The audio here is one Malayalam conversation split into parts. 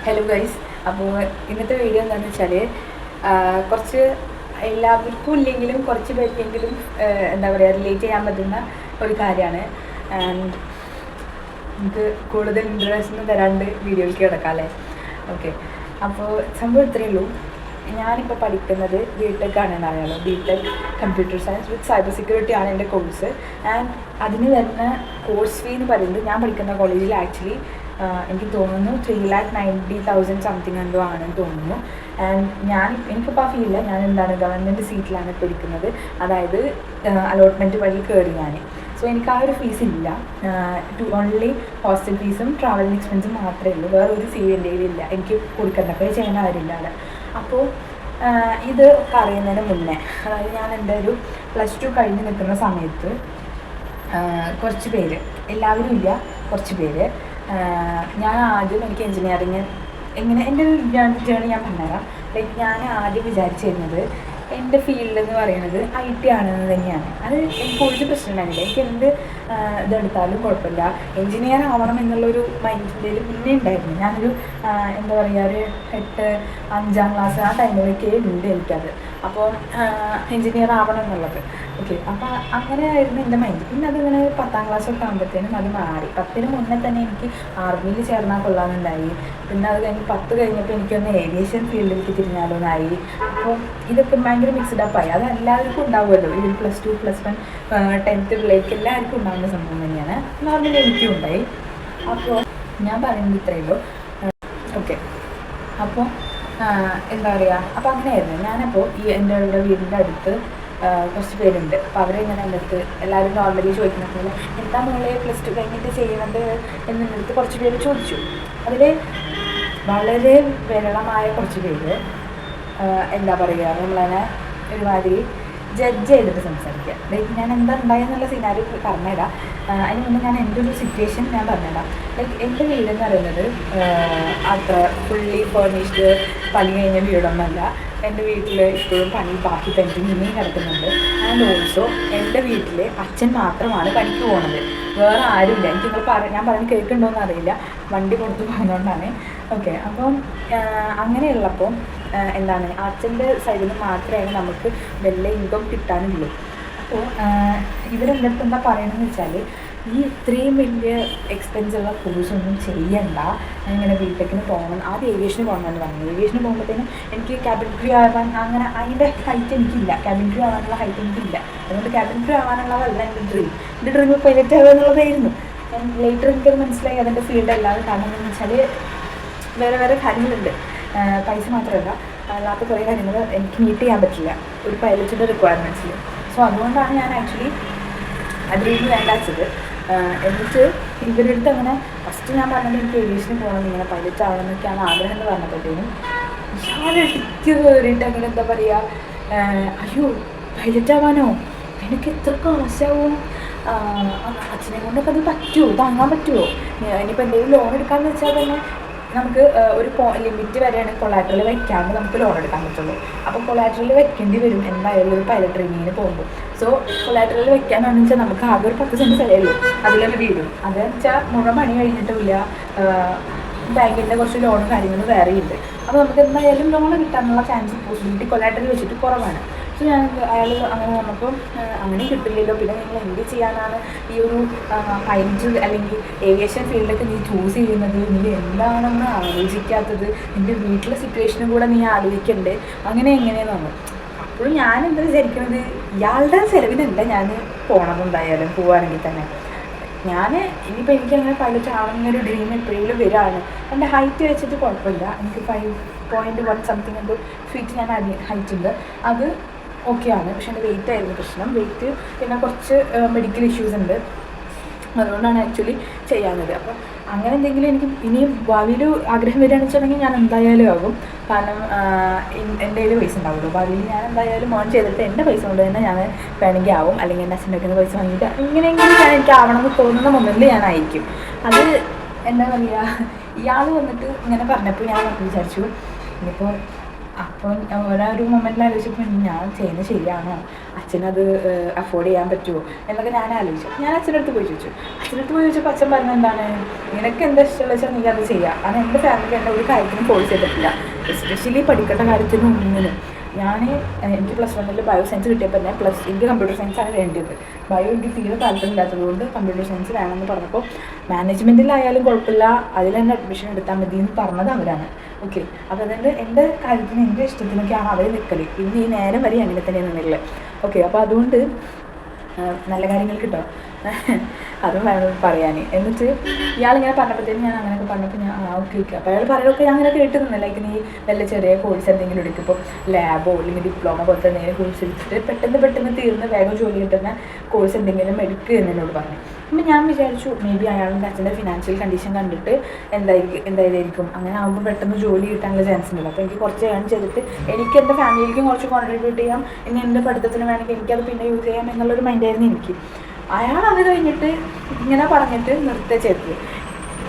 Hello guys. അപ്പോൾ ഇന്നത്തെ വീഡിയോ എന്താണെന്ന് വെച്ചാൽ കുറച്ച് എല്ലാവർക്കും ഇല്ലെങ്കിലും കുറച്ച് പേർക്കെങ്കിലും എന്താ പറയുക റിലേറ്റ് ചെയ്യാൻ പറ്റുന്ന ഒരു കാര്യമാണ്. ആൻഡ് നമുക്ക് കൂടുതൽ ഇൻട്രസ്റ്റ് തരാണ്ട് വീഡിയോയിലേക്ക് കിടക്കാം അല്ലേ? ഓക്കെ, അപ്പോൾ സംഭവം ഇത്രയേ ഉള്ളൂ. ഞാനിപ്പോൾ പഠിക്കുന്നത് ബിടെക് ആണെന്ന് അറിയാമല്ലോ. BTech computer science with cyber security ആണ് എൻ്റെ കോഴ്സ്. ആൻഡ് അതിന് വരുന്ന കോഴ്സ് ഫീ എന്ന് പറയുന്നത് ഞാൻ പഠിക്കുന്ന കോളേജിൽ ആക്ച്വലി എനിക്ക് തോന്നുന്നു 3,90,000 സംതിങ് എന്തോ ആണെന്ന് തോന്നുന്നു. ആൻഡ് എനിക്കിപ്പോൾ ആ ഫീലില്ല. ഞാൻ എന്താണ് ഗവൺമെൻറ് സീറ്റിലാണ് പഠിക്കുന്നത്, അതായത് അലോട്ട്മെൻറ്റ് വഴി കയറി ഞാൻ. സോ എനിക്ക് ആ ഒരു ഫീസ് ഇല്ല. ഓൺലി ഹോസ്റ്റൽ ഫീസും ട്രാവലിംഗ് എക്സ്പെൻസും മാത്രമേ ഉള്ളൂ. വേറെ ഒരു ഫീ എൻ്റെ കയ്യിലില്ല. എനിക്ക് കൊടുക്കേണ്ട പേ ചെയ്യേണ്ട കാര്യമില്ല അവിടെ. അപ്പോൾ ഇത് പറയുന്നതിന് മുന്നേ, അതായത് ഞാൻ എൻ്റെ ഒരു +2 കഴിഞ്ഞ് നിൽക്കുന്ന സമയത്ത് കുറച്ച് പേര്, എല്ലാവരും ഇല്ല, കുറച്ച് പേര്, ഞാൻ ആദ്യം എനിക്ക് എൻജിനീയറിങ് എങ്ങനെ എൻ്റെ ഒരു ജേണി ഞാൻ പറഞ്ഞുതരാം. ലൈക്ക് ഞാൻ ആദ്യം വിചാരിച്ചിരുന്നത് എൻ്റെ ഫീൽഡ് എന്ന് പറയുന്നത് IT ആണെന്ന് തന്നെയാണ്. അത് എനിക്ക് ഒരു പ്രശ്നമുണ്ടായിരുന്നില്ല. എനിക്ക് എന്ത് ഇതെടുത്താലും കുഴപ്പമില്ല, എൻജിനീയർ ആവണം എന്നുള്ളൊരു മൈൻഡിൽ മുന്നേ ഉണ്ടായിരുന്നു. ഞാനൊരു എന്താ പറയുക, ഒരു 5ാം ക്ലാസ് ആ ടൈമിലൊക്കെ ഉണ്ട് എനിക്കത്. അപ്പോൾ എൻജിനീയർ ആവണം എന്നുള്ളത്. ഓക്കെ, അപ്പോൾ അങ്ങനെയായിരുന്നു എൻ്റെ മൈൻഡ്. പിന്നെ അതിങ്ങനെ 10ാം ക്ലാസ്സൊക്കെ ആകുമ്പോഴത്തേനും അത് മാറി. 10ന് മുന്നേ തന്നെ എനിക്ക് ആർമിയിൽ ചേർന്നാൽ കൊള്ളാമെന്നുണ്ടായി. പിന്നെ അത് കഴിഞ്ഞ് 10 കഴിഞ്ഞപ്പോൾ എനിക്കൊന്ന് ഏവിയേഷൻ ഫീൽഡിലേക്ക് തിരിഞ്ഞാലോന്നായി. അപ്പോൾ ഇതൊക്കെ ഭയങ്കര മിക്സ്ഡ് അപ്പായി. അത് എല്ലാവർക്കും ഉണ്ടാവുമല്ലോ. ഇതിൽ +2 +1 10th പിള്ളേർക്ക് എല്ലാവർക്കും ഉണ്ടാകുന്ന സംഭവം തന്നെയാണ്. നോർമലി എനിക്കും ഉണ്ടായി. അപ്പോൾ ഞാൻ പറയുന്നത് ഇത്രയേ ഉള്ളൂ. ഓക്കെ, അപ്പോൾ എന്താ പറയുക, അപ്പോൾ അങ്ങനെയായിരുന്നു. ഞാനപ്പോൾ എൻ്റെ ഇവിടെ വീടിൻ്റെ അടുത്ത് കുറച്ച് പേരുണ്ട്. അപ്പോൾ അവരിങ്ങനെ എൻ്റെ അടുത്ത് എല്ലാവരും നോർമലി ചോദിക്കുന്ന പോലെ എന്താ മോളെ +2 കഴിഞ്ഞിട്ട് ചെയ്യുന്നത് എന്നെൻ്റെ അടുത്ത് കുറച്ച് പേര് ചോദിച്ചു. അതിൽ വളരെ വിരളമായ കുറച്ച് പേര് എന്താ പറയുക, നമ്മളതിനെ ഒരുമാതിരി ജഡ്ജ് ചെയ്തിട്ട് സംസാരിക്കുക. ലൈക്ക് ഞാൻ എന്താ ഉണ്ടായെന്നുള്ള സിനാരി പറഞ്ഞുതരാം. അതിന് മുന്നേ ഞാൻ എൻ്റെ ഒരു സിറ്റുവേഷൻ ഞാൻ പറഞ്ഞുതരാം. ലൈക്ക് എൻ്റെ വീടെന്ന് പറയുന്നത് അത്ര ഫുള്ളി ഫേർണിഷ്ഡ് പണി കഴിഞ്ഞ വീടൊന്നുമല്ല. എൻ്റെ വീട്ടിൽ ഇപ്പോഴും പണി ബാക്കി പെൻഡിങ് ഇനിയും കിടക്കുന്നുണ്ട്. ആൻഡ് ഓൾസോ എൻ്റെ വീട്ടിൽ അച്ഛൻ മാത്രമാണ് പണിക്ക് പോകുന്നത്, വേറെ ആരുമില്ല. എനിക്ക് ഞാൻ പറഞ്ഞ് കേൾക്കുന്നുണ്ടോയെന്ന് അറിയില്ല, വണ്ടി കൊടുത്ത് പോകുന്നതുകൊണ്ടാണ്. ഓക്കെ, അപ്പം അങ്ങനെയുള്ളപ്പോൾ എന്താണ്, അച്ഛൻ്റെ സൈഡിൽ നിന്ന് മാത്രമേ നമുക്ക് വലിയ ഇൻകം കിട്ടാനുള്ളൂ. അപ്പോൾ ഇവരെൻ്റെ അടുത്ത് എന്താ പറയണമെന്ന് വെച്ചാൽ, ഈ ഇത്രയും വലിയ എക്സ്പെൻസുള്ള കോഴ്സൊന്നും ചെയ്യണ്ട, ഇങ്ങനെ ബിടെക്കിന് പോകണം, ആദ്യം ഏവിയേഷന് പോകണമെന്ന് പറഞ്ഞു. ഏവിയേഷന് പോകുമ്പോഴത്തേനും എനിക്ക് ക്യാബിൻ ക്രൂ ആവാൻ അങ്ങനെ അതിൻ്റെ ഹൈറ്റ് എനിക്കില്ല. ക്യാബിൻ ക്രൂ ആവാനുള്ള ഹൈറ്റ് എനിക്കില്ല. അതുകൊണ്ട് ക്യാബിൻ ക്രൂ ആവാനുള്ളതല്ല എൻ്റെ ഡ്രീം. എൻ്റെ ഡ്രീം പൈലറ്റ് ആവുക എന്നുള്ളതായിരുന്നു. ഞാൻ ലേറ്റർ എനിക്കത് മനസ്സിലായി അതിൻ്റെ ഫീൽഡ് അല്ലാതെ. കാരണം എന്താണെന്ന് വെച്ചാൽ വേറെ വേറെ കാര്യങ്ങളുണ്ട്, പൈസ മാത്രമല്ല, അല്ലാത്ത കുറേ കാര്യങ്ങൾ എനിക്ക് മീറ്റ് ചെയ്യാൻ പറ്റില്ല ഒരു പൈലറ്റിൻ്റെ റിക്വയർമെൻറ്റ്സിൽ. സോ അതുകൊണ്ടാണ് ഞാൻ ആക്ച്വലി അതിലേക്ക് വേണ്ടാച്ചത്. എന്നിട്ട് ഇവരുടെ അടുത്ത് അങ്ങനെ ഫസ്റ്റ് ഞാൻ പറഞ്ഞത് എനിക്ക് ഏവിയേഷന് പോകണം, ഇങ്ങനെ പൈലറ്റ് ആവണം എന്നൊക്കെയാണ് ആഗ്രഹം എന്ന് പറഞ്ഞപ്പോഴത്തേനും ഇയാളെടുത്ത് കയറിയിട്ട് അങ്ങനെ എന്താ പറയുക, അയ്യോ പൈലറ്റ് ആവാനോ, എനിക്ക് എത്ര കാശാവും, അച്ഛനെ കൊണ്ടൊക്കെ അത് പറ്റുമോ, താങ്ങാൻ പറ്റുമോ, ഇനിയിപ്പോൾ എന്തെങ്കിലും ലോൺ എടുക്കാമെന്ന് വെച്ചാൽ തന്നെ നമുക്ക് ഒരു ലിമിറ്റ് വരെയാണ് കൊളാറ്ററൽ വയ്ക്കാണ്ട് നമുക്ക് ലോൺ എടുക്കാൻ പറ്റുള്ളൂ. അപ്പോൾ കൊളാറ്ററൽ വെക്കേണ്ടി വരും എന്തായാലും ഒരു പൈലറ്റ് ട്രെയിനിങ്ങിന് പോകുമ്പോൾ. സോ കൊളാറ്ററൽ വെക്കാമെന്ന് വെച്ചാൽ നമുക്ക് ആകെ ഒരു 10 സെൻറ്റ് സ്ഥലമേ അതിലൊരു വീടും. അതെന്ന് വെച്ചാൽ മുഴുവൻ പണി കഴിഞ്ഞിട്ടില്ല, ബാങ്കിൻ്റെ കുറച്ച് ലോണും കാര്യങ്ങളും വേറെയുണ്ട്. അപ്പോൾ നമുക്ക് എന്തായാലും ലോൺ കിട്ടാനുള്ള പോസിബിലിറ്റി കൊളാറ്ററൽ വെച്ചിട്ട് കുറവാണ്. സോ ഞാൻ അയാൾ അങ്ങനെ വന്നപ്പോൾ അങ്ങനെ കിട്ടില്ലല്ലോ, പിന്നെ നിങ്ങൾ എന്ത് ചെയ്യാനാണ് ഈ ഒരു പൈലറ്റ് അല്ലെങ്കിൽ ഏവിയേഷൻ ഫീൽഡൊക്കെ നീ ചൂസ് ചെയ്യുന്നത്, നീ എന്താണെന്ന് ആലോചിക്കാത്തത്, നിൻ്റെ വീട്ടിലെ സിറ്റുവേഷനും കൂടെ നീ ആലോചിക്കണ്ടേ, അങ്ങനെ എങ്ങനെയെന്ന് പറഞ്ഞു. അപ്പോഴും ഞാൻ എന്താ വിചാരിക്കുന്നത്, ഇയാളുടെ ചിലവിനല്ല ഞാൻ പോകണം, എന്തായാലും പോവുകയാണെങ്കിൽ തന്നെ ഞാൻ ഇനിയിപ്പോൾ എനിക്കങ്ങനെ പൈലറ്റ് ആവുന്നൊരു ഡ്രീം എപ്പോഴെങ്കിലും വരികയാണ്. എൻ്റെ ഹൈറ്റ് വെച്ചിട്ട് കുഴപ്പമില്ല, എനിക്ക് 5.1 സംതിങ് എന്തോ ഫീറ്റ് ഞാൻ ഹൈറ്റ് ഉണ്ട്, അത് ഓക്കെയാണ്. പക്ഷെ എൻ്റെ വെയിറ്റ് ആയിരുന്നു പ്രശ്നം. വെയിറ്റ് പിന്നെ കുറച്ച് മെഡിക്കൽ ഇഷ്യൂസ് ഉണ്ട്, അതുകൊണ്ടാണ് ആക്ച്വലി ചെയ്യാവുന്നത്. അപ്പോൾ അങ്ങനെ എന്തെങ്കിലും എനിക്ക് ഇനിയും ഭാവിയിൽ ആഗ്രഹം വരികയാണെന്ന് വെച്ചിട്ടുണ്ടെങ്കിൽ ഞാൻ എന്തായാലും ആകും. കാരണം എൻ്റെ കയ്യിൽ പൈസ ഉണ്ടാവുമല്ലോ, ഭാവിയിൽ ഞാൻ എന്തായാലും മോൺ ചെയ്തിട്ട് എൻ്റെ പൈസ കൊണ്ട് തന്നെ ഞാൻ വേണമെങ്കിൽ ആവും, അല്ലെങ്കിൽ എൻ്റെ അച്ഛൻ്റെ ഒക്കെ പൈസ വാങ്ങിയിട്ട് ഇങ്ങനെയെങ്കിലും ഞാൻ എനിക്ക് ആവണമെന്ന് തോന്നുന്ന മൊമെൻറ്റിൽ ഞാനായിരിക്കും. അത് എന്താ പറയുക, ഇയാൾ വന്നിട്ട് ഇങ്ങനെ പറഞ്ഞപ്പോൾ ഞാൻ വിചാരിച്ചു ഇനിയിപ്പോൾ അപ്പം ഒരു മൊമെൻറ്റിൽ ആലോചിച്ചപ്പോൾ ഞാൻ ചെയ്യുന്നത് ശരിയാണോ, അച്ഛനത് അഫോർഡ് ചെയ്യാൻ പറ്റുമോ എന്നൊക്കെ ഞാൻ ആലോചിച്ചു. ഞാൻ അച്ഛനടുത്ത് പോയി ചോദിച്ചു. അച്ഛനടുത്ത് പോയി ചോദിച്ചപ്പോൾ അച്ഛൻ പറഞ്ഞത് എന്താണ്, നിനക്ക് എന്താ ഇഷ്ടമുള്ള വെച്ചാൽ നീ അത് ചെയ്യുക. കാരണം എൻ്റെ ഫാമിലി എന്നെ ഒരു കാര്യത്തിനും ഫോഴ്സ് ചെയ്തിട്ടില്ല, എസ്പെഷ്യലി പഠിക്കേണ്ട കാര്യത്തിനും ഒന്നിനും. എനിക്ക് +1 ബയോ സയൻസ് കിട്ടിയപ്പോൾ തന്നെ എനിക്ക് കമ്പ്യൂട്ടർ സയൻസ് ആണ് വേണ്ടത്. ബയോ എനിക്ക് തീരെ താല്പര്യമില്ലാത്തതുകൊണ്ട് കമ്പ്യൂട്ടർ സയൻസ് വേണമെന്ന് പറഞ്ഞപ്പോൾ മാനേജ്മെൻറ്റിലായാലും കുഴപ്പമില്ല, അതിൽ തന്നെ അഡ്മിഷൻ എടുത്താൽ മതി എന്ന് പറഞ്ഞത് അവരാണ്. ഓക്കെ, അപ്പോൾ അതുകൊണ്ട് എൻ്റെ കാര്യത്തിന് എൻ്റെ ഇഷ്ടത്തിനൊക്കെയാണ് അവർ നിൽക്കൽ. പിന്നെ ഈ നേരം വരെ അങ്ങനെ തന്നെയാണ് നിൽക്കൽ. ഓക്കെ, അപ്പോൾ അതുകൊണ്ട് നല്ല കാര്യങ്ങൾ കിട്ടോ അതും വേണം പറയാൻ. എന്നിട്ട് ഇയാളിങ്ങനെ പറഞ്ഞപ്പോഴത്തേക്കും ഞാൻ അങ്ങനെയൊക്കെ പറഞ്ഞപ്പോൾ ഞാൻ ഓക്കെ. അപ്പോൾ അയാൾ പറയുകയൊക്കെ ഞാൻ അങ്ങനെ കേട്ട് നിന്ന്, ലൈക്ക് നീ വല്ല ചെറിയ കോഴ്സ് എന്തെങ്കിലും എടുക്കും, ഇപ്പോൾ ലാബോ അല്ലെങ്കിൽ ഡിപ്ലോമ പോലത്തെ എന്തെങ്കിലും കോഴ്സ് എടുത്തിട്ട് പെട്ടെന്ന് തീർന്ന് വേഗം ജോലി കിട്ടുന്ന കോഴ്സ് എന്തെങ്കിലും എടുക്കുക എന്നോട് പറഞ്ഞു. അപ്പം ഞാൻ വിചാരിച്ചു മേ ബി അയാളുടെ അച്ഛൻ്റെ ഫിനാൻഷ്യൽ കണ്ടീഷൻ കണ്ടിട്ട് എന്തായിരിക്കും അങ്ങനെ ആകുമ്പോൾ പെട്ടെന്ന് ജോലി കിട്ടാനുള്ള ചാൻസ് ഉണ്ടല്ലോ. അപ്പോൾ എനിക്ക് കുറച്ച് ഏൺ ചെയ്തിട്ട് എനിക്ക് എൻ്റെ ഫാമിലിക്കും കുറച്ച് കോൺട്രിബ്യൂട്ട് ചെയ്യാം, ഇനി എൻ്റെ പഠിത്തത്തിന് വേണമെങ്കിൽ എനിക്കത് പിന്നെ യൂസ് ചെയ്യാം എന്നുള്ളൊരു മൈൻഡായിരുന്നു എനിക്ക്. അയാൾ അത് കഴിഞ്ഞിട്ട് ഇങ്ങനെ പറഞ്ഞിട്ട് ചെയ്തത്.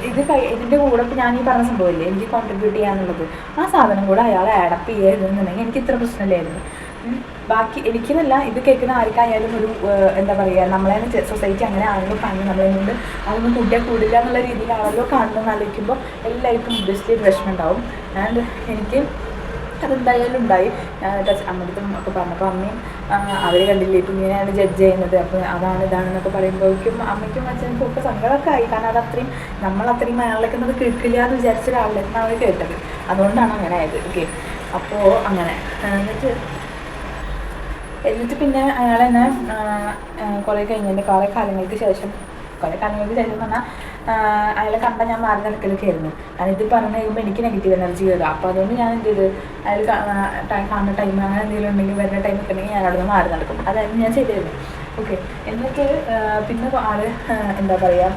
ഇതിൻ്റെ കൂടെ ഇപ്പോൾ ഞാൻ ഈ പറഞ്ഞ സംഭവമില്ലേ എനിക്ക് കോൺട്രിബ്യൂട്ട് ചെയ്യാന്നുള്ളത്, ആ സാധനം കൂടെ അയാൾ ആഡപ്പ് ചെയ്യായിരുന്നുണ്ടെങ്കിൽ എനിക്ക് ഇത്ര പ്രശ്നമില്ലായിരുന്നു. ബാക്കി എനിക്കെന്നല്ല, ഇത് കേൾക്കുന്ന ആർക്കായാലും ഒരു എന്താ പറയുക, നമ്മളെ സൊസൈറ്റി അങ്ങനെ ആണല്ലോ കാണുന്നത്, നമ്മളെക്കൊണ്ട് അതൊന്നും കൂട്ടിയാൽ കൂടില്ല എന്നുള്ള രീതിയിലാണല്ലോ കാണുന്നതെന്ന് ആലോചിക്കുമ്പോൾ എല്ലാവർക്കും ഒബ്വിയസ്ലി ഒരു വിഷമം ഉണ്ടാവും. ആൻഡ് എനിക്ക് അതെന്തായാലും ഉണ്ടായി. ഞാൻ അമ്മടുത്തും ഒക്കെ പറഞ്ഞപ്പോൾ അമ്മയും അവർ കണ്ടില്ലേ ഇപ്പം ഇങ്ങനെയാണ് ജഡ്ജ് ചെയ്യുന്നത്, അപ്പോൾ ഇതാണെന്നൊക്കെ പറയുമ്പോഴേക്കും അമ്മയ്ക്കും അച്ഛനും ഒക്കെ സങ്കടമൊക്കെ ആയി. കാരണം അതത്രയും നമ്മളത്രയും അയാളിലേക്ക് അത് കേൾക്കില്ല എന്ന് വിചാരിച്ച ഒരാളിലേക്കാണ് അവർ കേട്ടത്, അതുകൊണ്ടാണ് അങ്ങനെ ആയത്. ഓക്കെ, അപ്പോൾ അങ്ങനെ എന്നിട്ട് പിന്നെ അയാൾ തന്നെ കുറേ കാലങ്ങൾക്ക് ശേഷം പറഞ്ഞാൽ അയാളെ കണ്ടാൽ ഞാൻ മാറി നടക്കലൊക്കെ ആയിരുന്നു. കാരണം ഇത് പറഞ്ഞു കഴിയുമ്പോൾ എനിക്ക് നെഗറ്റീവ് എനർജി കയറുക. അപ്പോൾ അതുകൊണ്ട് ഞാൻ എന്ത് ചെയ്ത്, അയാൾ കാണുന്ന ടൈം അങ്ങനെ എന്തെങ്കിലും ഉണ്ടെങ്കിൽ വരുന്ന ടൈമൊക്കെ ഉണ്ടെങ്കിൽ ഞാൻ അവിടെ നിന്ന് മാറി നടക്കും. അതായിരുന്നു ഞാൻ ചെയ്തിരുന്നത്. ഓക്കെ, എന്നിട്ട് പിന്നെ ആൾ എന്താ പറയുക,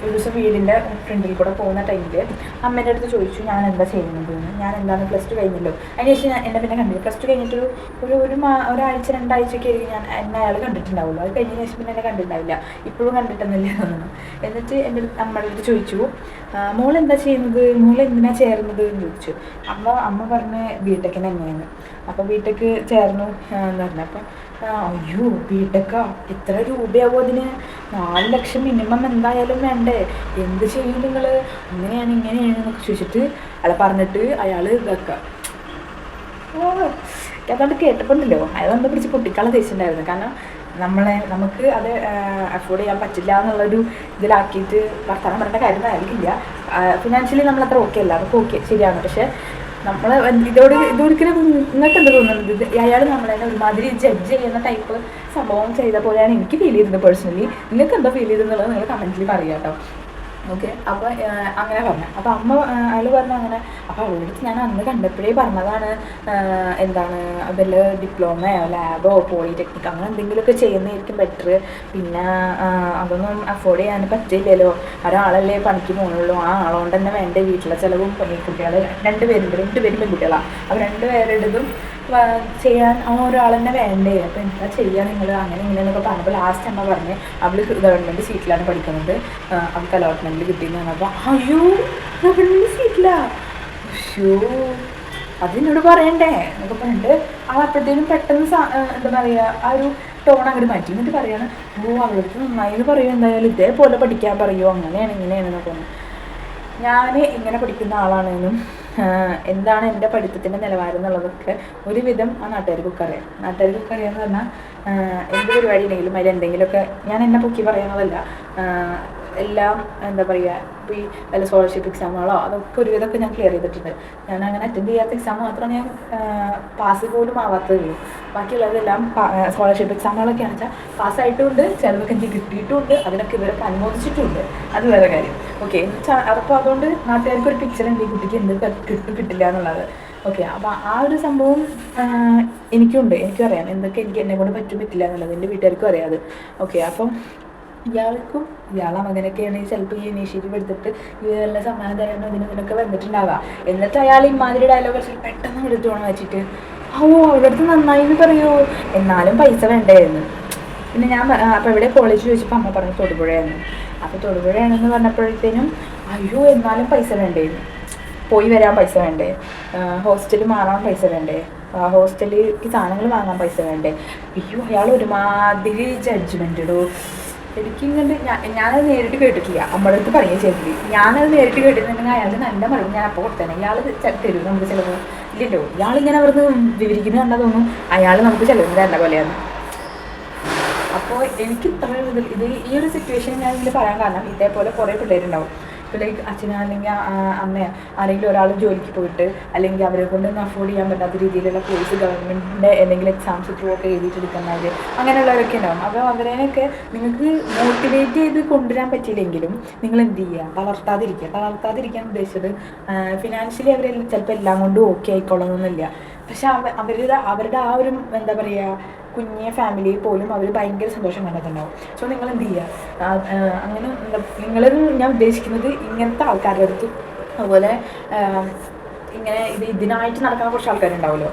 ഒരു ദിവസം വീടിൻ്റെ ഫ്രണ്ടിൽ കൂടെ പോകുന്ന ടൈമിൽ അമ്മേൻ്റെ അടുത്ത് ചോദിച്ചു ഞാൻ എന്താ ചെയ്യുന്നത്, ഞാൻ എന്താണ് +2 കഴിഞ്ഞല്ലോ. അതിനുശേഷം ഞാൻ എന്നെ പിന്നെ കണ്ടില്ല. +2 കഴിഞ്ഞിട്ടൊരു ഒരാഴ്ച 2 ആഴ്ചയൊക്കെ ആയിരിക്കും എന്നെ അയാൾ കണ്ടിട്ടുണ്ടാവുള്ളൂ. അത് കഴിഞ്ഞതിന് ശേഷം പിന്നെ എന്നെ കണ്ടിട്ടുണ്ടാവില്ല, ഇപ്പോഴും കണ്ടിട്ടൊന്നുമില്ല തോന്നുന്നു. എന്നിട്ട് എൻ്റെ അമ്മയുടെ അടുത്ത് ചോദിച്ചു മോൾ എന്താ ചെയ്യുന്നത്, മോൾ എന്തിനാണ് ചേർന്നത് എന്ന് ചോദിച്ചു. അമ്മ പറഞ്ഞ് ബിടെക്കിന് തന്നെയാണ്. അപ്പോൾ ബിടെക്ക് ചേർന്നു എന്ന് പറഞ്ഞു. അപ്പോൾ അയ്യോ ബിടെക്കാ, എത്ര രൂപയാവും അതിന്, 4 ലക്ഷം മിനിമം എന്തായാലും വേണ്ടേ, എന്ത് ചെയ്യും നിങ്ങൾ, അങ്ങനെയാണ് ഇങ്ങനെയാണ് എന്നൊക്കെ ചോദിച്ചിട്ട് അയാൾ പറഞ്ഞിട്ട് അയാൾ ഇതാക്കാം. അതുകൊണ്ട് കേട്ടപ്പോണ്ടല്ലോ അയാൾ വന്ന് പിടിച്ച് പൊട്ടിക്കാനുള്ള ദേഷ്യമുണ്ടായിരുന്നു. കാരണം നമുക്ക് അത് അഫോർഡ് ചെയ്യാൻ പറ്റില്ല എന്നുള്ളൊരു ഇതിലാക്കിയിട്ട് വർത്തമാനം പറയേണ്ട കാര്യം അയാൾക്കില്ല. ഫിനാൻഷ്യലി നമ്മളത്ര ഓക്കെ അല്ല, അതൊക്കെ ഓക്കെ ശരിയാണ്. പക്ഷേ നമ്മൾ ഇതൊരിക്കലും നിങ്ങൾക്ക് എന്ത് തോന്നുന്നത്, അയാൾ നമ്മളെ ഒരുമാതിരി ജഡ്ജ് ചെയ്യുന്ന ടൈപ്പ് സംഭവം ചെയ്ത പോലെയാണ് എനിക്ക് ഫീൽ ചെയ്തത് പേഴ്സണലി. നിങ്ങൾക്ക് എന്താ ഫീൽ ചെയ്തെന്നുള്ളത് നിങ്ങൾ കമൻറ്റിൽ പറയാം കേട്ടോ. ഓക്കെ, അപ്പോൾ അങ്ങനെ പറഞ്ഞു. അപ്പോൾ അയാൾ പറഞ്ഞു അങ്ങനെ. അപ്പോൾ അവളടുത്ത് ഞാൻ അന്ന് കണ്ടപ്പോഴേ പറഞ്ഞതാണ് എന്താണ് അതിൽ ഡിപ്ലോമയോ ലാബോ പോളിടെക്നിക് അങ്ങനെ എന്തെങ്കിലുമൊക്കെ ചെയ്യുന്നതായിരിക്കും ബെറ്റർ. പിന്നെ അതൊന്നും അഫോർഡ് ചെയ്യാൻ പറ്റില്ലല്ലോ, ഒരാളല്ലേ പണിക്ക് പോകുന്നുള്ളൂ, ആ ആളുകൊണ്ട് തന്നെ വേണ്ടേ വീട്ടിലെ ചിലവും. കുട്ടികൾ 2 പേരും പെൺകുട്ടികളാണ്. അപ്പോൾ 2 പേരുടേതും ചെയ്യാൻ ഒരാൾ തന്നെ വേണ്ടേ, അപ്പോൾ എന്താ ചെയ്യുക നിങ്ങൾ, അങ്ങനെ ഇങ്ങനെയെന്നൊക്കെ പറഞ്ഞപ്പോൾ ലാസ്റ്റ് അമ്മ പറഞ്ഞ് അവൾ ഗവൺമെൻറ് സീറ്റിലാണ് പഠിക്കുന്നത്, അവൾക്ക് അലോട്ട്മെൻറ്റിൽ കിട്ടിയെന്ന് പറഞ്ഞപ്പോൾ അയ്യോ ഗവൺമെൻറ് സീറ്റിലാ, അയ്യോ അതിനോട് പറയണ്ടേ എന്നൊക്കെ പറഞ്ഞിട്ട് അപ്പോഴത്തേനും പെട്ടെന്ന് എന്താ പറയുക ആ ഒരു ടോൺ അങ്ങോട്ട് മാറ്റി. എന്നിട്ട് പറയാണ് അവൾക്ക് നന്നായി എന്ന് പറയുമോ, എന്തായാലും ഇതേപോലെ പഠിക്കാൻ പറയുമോ, അങ്ങനെയാണ് ഇങ്ങനെയാണെന്നൊക്കെ പറഞ്ഞു. ഞാൻ ഇങ്ങനെ പഠിക്കുന്ന ആളാണെന്നും എന്താണ് എൻ്റെ പഠിത്തത്തിൻ്റെ നിലവാരം എന്നുള്ളതൊക്കെ ഒരുവിധം ആ നാട്ടുകാർക്കൊക്കെ അറിയാം. നാട്ടുകാർക്കൊക്കെ അറിയാമെന്ന് പറഞ്ഞാൽ എന്ത് പരിപാടി ഉണ്ടെങ്കിലും അതിൽ എന്തെങ്കിലുമൊക്കെ ഞാൻ എന്നെ പൊക്കി പറയുന്നതല്ല, എല്ലാം എന്താ പറയുക, ഇപ്പോൾ ഈ വല്ല സ്കോളർഷിപ്പ് എക്സാമുകളോ അതൊക്കെ ഒരുവിധമൊക്കെ ഞാൻ ക്ലിയർ ചെയ്തിട്ടുണ്ട്. ഞാൻ അങ്ങനെ അറ്റൻഡ് ചെയ്യാത്ത എക്സാം മാത്രമാണ് ഞാൻ പാസ് പോലും ആവാത്തതേ ഉള്ളൂ. ബാക്കിയുള്ളതെല്ലാം സ്കോളർഷിപ്പ് എക്സാമുകളൊക്കെയാണെന്ന് വെച്ചാൽ പാസ്സായിട്ടുമുണ്ട്, ചിലതൊക്കെ എനിക്ക് കിട്ടിയിട്ടുമുണ്ട്, അതിനൊക്കെ ഇവരൊക്കെ അനുമോദിച്ചിട്ടുമുണ്ട്, അത് വേറെ കാര്യം. ഓക്കെ, അപ്പോൾ അതുകൊണ്ട് നാട്ടുകാർക്ക് ഒരു പിക്ചർ ഉണ്ട് ഈ കുട്ടിക്ക് എന്ത് കിട്ടില്ല എന്നുള്ളത്. ഓക്കെ, അപ്പോൾ ആ ഒരു സംഭവം എനിക്കും അറിയാം എന്തൊക്കെ എനിക്ക് എന്നെ കൊണ്ട് പറ്റില്ല എന്നുള്ളത്, എൻ്റെ വീട്ടുകാർക്കും അറിയാം. ഓക്കെ, അപ്പം ഇയാളെ മകനൊക്കെയാണെങ്കിൽ ചിലപ്പോൾ ഈ ഇനീഷ്യേറ്റീവ് എടുത്തിട്ട് ഇവരെല്ലാം സമ്മാനം തരാനോ ഇതിനൊക്കെ വന്നിട്ടുണ്ടാവുക. എന്നിട്ട് അയാൾ ഇമാതിരി ഡയലോഗ് പെട്ടെന്ന് എടുത്തോണം വെച്ചിട്ട് അവരുടെ അടുത്ത് നന്നായി എന്ന് പറയുമോ, എന്നാലും പൈസ വേണ്ടായിരുന്നു. പിന്നെ ഞാൻ അപ്പോൾ എവിടെ കോളേജ് ചോദിച്ചപ്പോൾ അമ്മ പറഞ്ഞു തൊടുപുഴയായിരുന്നു. അപ്പോൾ തൊടുപുഴയാണെന്ന് പറഞ്ഞപ്പോഴത്തേനും അയ്യോ എന്നാലും പൈസ വേണ്ടായിരുന്നു. പോയി വരാൻ പൈസ വേണ്ടേ, ഹോസ്റ്റലിൽ മാറാൻ പൈസ വേണ്ടേ, ഹോസ്റ്റലിലേക്ക് സാധനങ്ങൾ വാങ്ങാൻ പൈസ വേണ്ടേ. അയ്യോ അയാൾ ഒരുമാതിരി ജഡ്ജ്മെൻറ്റോ. എനിക്കിങ്ങനെ ഞാനത് നേരിട്ട് കേട്ടിട്ടില്ല, അമ്മയുടെ അടുത്ത് പറയുകയും ചെയ്തില്ല. ഞാനത് നേരിട്ട് കേട്ടിട്ടുണ്ടെങ്കിൽ അയാൾ നല്ല മറുപടി ഞാൻ അപ്പോൾ കൊടുത്തേനെ. ഇയാൾ തരും നമുക്ക് ചിലവ് ഇല്ലല്ലോ. ഇയാളിങ്ങനെ അവിടുന്ന് വിവരിക്കുന്നത് കണ്ടാൽ തോന്നും അയാൾ നമുക്ക് ചിലവ് തരുന്ന പോലെയാണ്. അപ്പോൾ എനിക്ക് ഇത്ര ഇത് ഈ ഒരു സിറ്റുവേഷൻ ഞാൻ ഇതിൽ പറയാൻ കാരണം ഇതേപോലെ കുറേ പിള്ളേരുണ്ടാവും. ഇപ്പോൾ ലൈക്ക് അച്ഛനോ അല്ലെങ്കിൽ അമ്മയോ ആരെങ്കിലും ഒരാൾ ജോലിക്ക് പോയിട്ട് അല്ലെങ്കിൽ അവരെ കൊണ്ടൊന്നും അഫോർഡ് ചെയ്യാൻ പറ്റാത്ത രീതിയിലുള്ള കോഴ്സ് ഗവൺമെൻറ്റിൻ്റെ എന്തെങ്കിലും എക്സാംസ് ത്രൂ ഒക്കെ എഴുതിയിട്ടെടുക്കുന്നവർ അങ്ങനെയുള്ളവരൊക്കെ ഉണ്ടാവും. അപ്പോൾ അവരെയൊക്കെ നിങ്ങൾക്ക് മോട്ടിവേറ്റ് ചെയ്ത് കൊണ്ടുവരാൻ പറ്റിയില്ലെങ്കിലും നിങ്ങൾ എന്ത് ചെയ്യുക, തളർത്താതിരിക്കാൻ ഉദ്ദേശിച്ചത് ഫിനാൻഷ്യലി അവർ ചിലപ്പോൾ എല്ലാം കൊണ്ടും ഓക്കെ ആയിക്കൊള്ളണമെന്നില്ല. പക്ഷെ അവരുടെ ആ ഒരു എന്താ പറയുക കുഞ്ഞിയ ഫാമിലിയിൽ പോലും അവർ ഭയങ്കര സന്തോഷം കണ്ടെത്തുന്നുണ്ടാവും. സോ നിങ്ങൾ എന്ത് ചെയ്യുക, അങ്ങനെ നിങ്ങൾ ഞാൻ ഉദ്ദേശിക്കുന്നത് ഇങ്ങനത്തെ ആൾക്കാരുടെ അടുത്ത് അതുപോലെ ഇങ്ങനെ ഇതിനായിട്ട് നടക്കുന്ന കുറച്ച് ആൾക്കാരുണ്ടാവുമല്ലോ,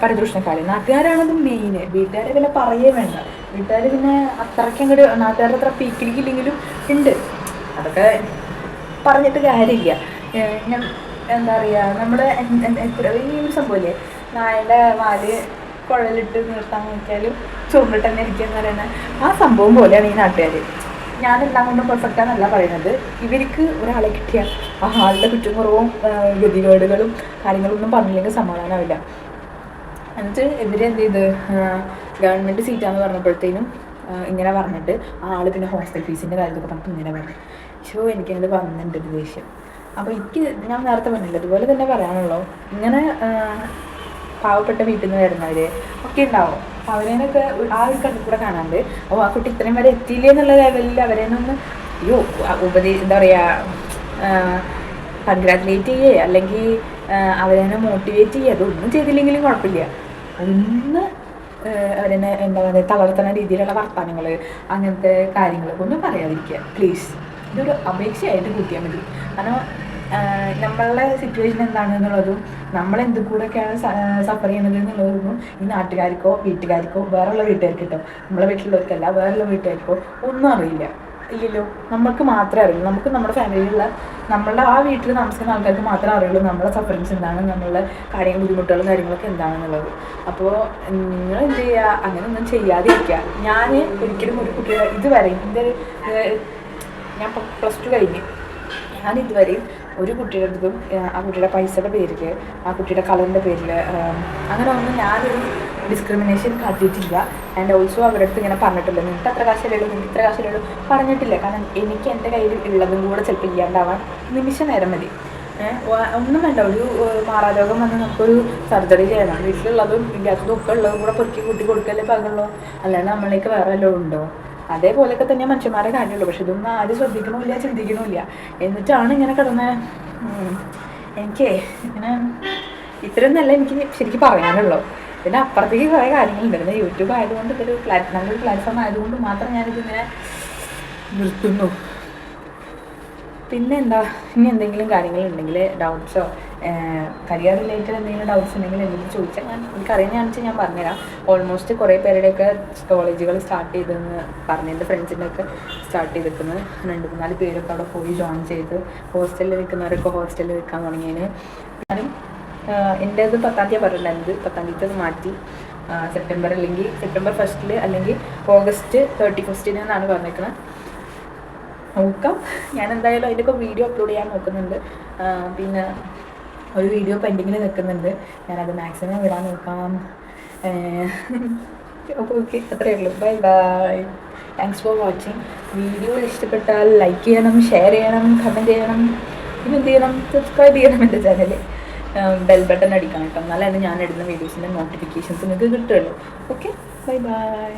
പരിദൂഷണക്കാർ. നാട്ടുകാരാണത് മെയിൻ. വീട്ടുകാരെ പിന്നെ പറയേ വേണ്ട. വീട്ടുകാർ പിന്നെ അത്രയ്ക്ക് അങ്ങോട്ട് നാട്ടുകാരുടെ അത്ര പീക്കിലേക്കില്ലെങ്കിലും ഉണ്ട്. അതൊക്കെ പറഞ്ഞിട്ട് കാര്യമില്ല. ഞാൻ എന്താ പറയുക, നമ്മുടെ എത്ര ഈ ഒരു സംഭവമില്ലേ, നായൻ്റെ വാല് കുഴലിട്ട് നിർത്താൻ നോക്കിയാലും ചുരുണ്ടിട്ട് തന്നെ ഇരിക്കുക എന്ന് പറയുന്നത് ആ സംഭവം പോലെയാണ് ഈ നാട്ടുകാർ. ഞാനെല്ലാം കൊണ്ടും പെർഫെക്റ്റാന്നല്ല പറയുന്നത്. ഇവർക്ക് ഒരാളെ കിട്ടിയാൽ ആ ആളുടെ കുറ്റം കുറവും ഗതികേടുകളും കാര്യങ്ങളൊന്നും പറഞ്ഞില്ലെങ്കിൽ സമാധാനമില്ല. എന്നിട്ട് ഇവരെന്ത് ചെയ്ത് ഗവൺമെൻറ് സീറ്റാന്ന് പറഞ്ഞപ്പോഴത്തേനും ഇങ്ങനെ പറഞ്ഞിട്ട് ആ ആൾ പിന്നെ ഹോസ്റ്റൽ ഫീസിൻ്റെ കാര്യത്തൊക്കെ പറഞ്ഞിട്ട് ഇങ്ങനെ പറഞ്ഞു. എനിക്കത് വന്നിട്ടുണ്ട് ഒരു ദേഷ്യം. അപ്പോൾ എനിക്ക് ഞാൻ നേരത്തെ പറഞ്ഞില്ല അതുപോലെ തന്നെ പറയാനുള്ളൂ. ഇങ്ങനെ പാവപ്പെട്ട വീട്ടിൽ നിന്ന് വരുന്നവർ ഒക്കെ ഉണ്ടാവും. അപ്പോൾ അവരേനൊക്കെ ആ ഒരു കണ്ണിൽ കൂടെ കാണാണ്ട് ഓ ആ കുട്ടി ഇത്രയും വരെ എത്തിയില്ലേ എന്നുള്ള ലെവലിൽ അവരേനൊന്ന് എന്താ പറയുക കൺഗ്രാറ്റുലേറ്റ് ചെയ്യേ അല്ലെങ്കിൽ അവരെന്നെ മോട്ടിവേറ്റ് ചെയ്യുക, അതൊന്നും ചെയ്തില്ലെങ്കിലും കുഴപ്പമില്ല. ഒന്ന് അവരെന്നെ എന്താ പറയുക തളർത്തുന്ന രീതിയിലുള്ള വർത്തമാനങ്ങൾ അങ്ങനത്തെ കാര്യങ്ങളൊക്കെ ഒന്നും പറയാതിരിക്കുക പ്ലീസ്. ഇതൊരു അപേക്ഷയായിട്ട് കൂട്ടിയാൽ മതി. കാരണം നമ്മളുടെ സിറ്റുവേഷൻ എന്താണെന്നുള്ളതും നമ്മളെന്ത് കൂടെയൊക്കെയാണ് സഫർ ചെയ്യുന്നത് എന്നുള്ളതൊന്നും ഈ നാട്ടുകാർക്കോ വീട്ടുകാർക്കോ വേറെയുള്ള വീട്ടുകാർക്ക് കിട്ടും. നമ്മളെ വീട്ടിലുള്ളവർക്കല്ല വേറെയുള്ള വീട്ടുകാർക്കോ ഒന്നും അറിയില്ല. ഇല്ലല്ലോ, നമുക്ക് മാത്രമേ അറിയുള്ളൂ. നമുക്ക് നമ്മുടെ ഫാമിലിയിലുള്ള നമ്മളുടെ ആ വീട്ടിൽ താമസിക്കുന്ന ആൾക്കാർക്ക് മാത്രമേ അറിയുള്ളൂ നമ്മുടെ സഫറിങ്സ് എന്താണ്, നമ്മളുടെ കാര്യങ്ങൾ ബുദ്ധിമുട്ടുകളും കാര്യങ്ങളൊക്കെ എന്താണെന്നുള്ളത്. അപ്പോൾ നിങ്ങൾ എന്ത് ചെയ്യുക, അങ്ങനെയൊന്നും ചെയ്യാതിരിക്കുക. ഞാൻ ഒരിക്കലും ഒരു കുട്ടിയുടെ ഇതുവരെയും ഞാൻ +2 കഴിഞ്ഞ് ഞാൻ ഇതുവരെയും ഒരു കുട്ടിയുടെ അടുത്തും ആ കുട്ടിയുടെ പൈസയുടെ പേരിൽ ആ കുട്ടിയുടെ കളറിൻ്റെ പേരിൽ അങ്ങനെ ഒന്നും ഞാനൊരു ഡിസ്ക്രിമിനേഷൻ കാട്ടിയിട്ടില്ല. ആൻഡ് ഓൾസോ അവരുടെ അടുത്ത് ഇങ്ങനെ പറഞ്ഞിട്ടില്ല നിങ്ങൾക്ക് അത്ര കാശിലുള്ളൂ നിങ്ങൾക്ക് ഇത്ര കാശിലുള്ളൂ പറഞ്ഞിട്ടില്ല. കാരണം എനിക്ക് എൻ്റെ കയ്യിൽ ഉള്ളതും കൂടെ ചിലപ്പോൾ ഇല്ലാണ്ടാവാൻ നിമിഷ നേരം മതി. ഒന്നും വേണ്ട, ഒരു മാറാരോഗം വന്ന് നമുക്കൊരു സർജറി ചെയ്യണം. വീട്ടിലുള്ളതും ഇല്ലാത്തതും ഒക്കെ ഉള്ളതും കൂടെ പൊറുക്കി കൂട്ടി കൊടുക്കല്ലേ പാകുള്ളൂ. അല്ലാണ്ട് നമ്മളിലേക്ക് വേറെ വല്ലതും ഉണ്ടോ? അതേപോലെയൊക്കെ തന്നെ മനുഷ്യന്മാരെ കാര്യമുള്ളൂ. പക്ഷെ ഇതൊന്നും ആരും ശ്രദ്ധിക്കണമില്ല ചിന്തിക്കണമില്ല. എന്നിട്ടാണ് ഇങ്ങനെ കിടന്ന് എനിക്ക് ഇങ്ങനെ ഇത്രയൊന്നല്ല എനിക്ക് ശരിക്കും പറയാനുള്ളൂ. പിന്നെ അപ്പുറത്തേക്ക് കുറേ കാര്യങ്ങളുണ്ട്. പിന്നെ യൂട്യൂബ് ആയതുകൊണ്ട് ഇതൊരു നല്ലൊരു പ്ലാറ്റ്ഫോം ആയതുകൊണ്ട് മാത്രം ഞാനിതിങ്ങനെ നിർത്തുന്നു. പിന്നെ എന്താ, ഇനി എന്തെങ്കിലും കാര്യങ്ങളുണ്ടെങ്കിൽ ഡൗട്ട്സോ കരിയർ റിലേറ്റഡ് എന്തെങ്കിലും ഡൗട്ട്സ് ഉണ്ടെങ്കിൽ എന്തെങ്കിലും ചോദിച്ചാൽ എനിക്കറിയുന്നതാണെന്ന് വെച്ചാൽ ഞാൻ പറഞ്ഞുതരാം. ഓൾമോസ്റ്റ് കുറേ പേരുടെയൊക്കെ കോളേജുകൾ സ്റ്റാർട്ട് ചെയ്തെന്ന് പറഞ്ഞു. എൻ്റെ ഫ്രണ്ട്സിൻ്റെ ഒക്കെ സ്റ്റാർട്ട് ചെയ്തിരിക്കുന്നത് 2-3 പേരൊക്കെ അവിടെ പോയി ജോയിൻ ചെയ്ത് ഹോസ്റ്റലിൽ നിൽക്കുന്നവരൊക്കെ ഹോസ്റ്റലിൽ നിൽക്കാൻ തുടങ്ങിയതിന്. ഞാനും എൻ്റേത് 10-ാം തീയതി പറഞ്ഞിട്ടുണ്ടായിരുന്നത് 10-ാം തീയതി മാറ്റി സെപ്റ്റംബർ 1 അല്ലെങ്കിൽ ഓഗസ്റ്റ് 31 എന്നാണ് പറഞ്ഞിരിക്കുന്നത്. നോക്കാം. ഞാൻ എന്തായാലും അതിൻ്റെയൊക്കെ വീഡിയോ അപ്ലോഡ് ചെയ്യാൻ നോക്കുന്നുണ്ട്. പിന്നെ ഒരു വീഡിയോ പെൻഡിങ്ങിൽ നിൽക്കുന്നുണ്ട്. ഞാനത് മാക്സിമം വിടാൻ നോക്കാം. ഓക്കെ അത്രയേ ഉള്ളൂ. Bye bye. Thanks for watching. Video ഇഷ്ടപ്പെട്ടാൽ ലൈക്ക് ചെയ്യണം, ഷെയർ ചെയ്യണം, കമൻറ്റ് ചെയ്യണം, പിന്നെ എന്ത് ചെയ്യണം, സബ്സ്ക്രൈബ് ചെയ്യണം എൻ്റെ ചാനൽ. ബെൽ ബട്ടൺ അടിക്കണം കേട്ടോ, എന്നാലേ ഞാൻ ഇടുന്ന വീഡിയോസിൻ്റെ നോട്ടിഫിക്കേഷൻസ് നിങ്ങൾക്ക് കിട്ടുള്ളൂ. Okay bye bye.